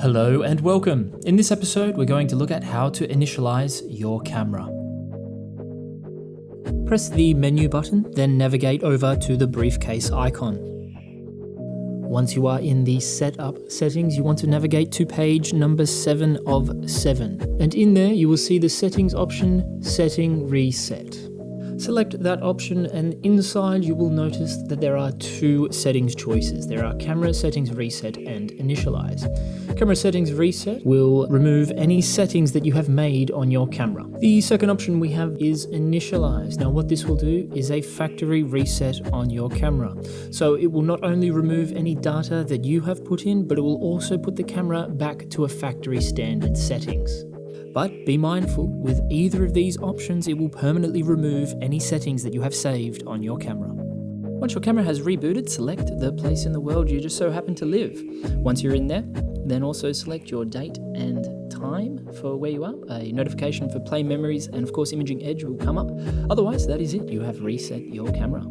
Hello and welcome. In this episode, we're going to look at how to initialize your camera. Press the menu button, then navigate over to the briefcase icon. Once you are in the setup settings, you want to navigate to page number 7 of 7. And in there, you will see the settings option, Setting Reset. Select that option, and inside you will notice that there are two settings choices. There are Camera Settings Reset and Initialize. Camera Settings Reset will remove any settings that you have made on your camera. The second option we have is Initialize. Now what this will do is a factory reset on your camera. So it will not only remove any data that you have put in, but it will also put the camera back to a factory standard settings. But be mindful, with either of these options, it will permanently remove any settings that you have saved on your camera. Once your camera has rebooted, select the place in the world you just so happen to live. Once you're in there, then also select your date and time for where you are. A notification for Play Memories and of course Imaging Edge will come up. Otherwise, that is it. You have reset your camera.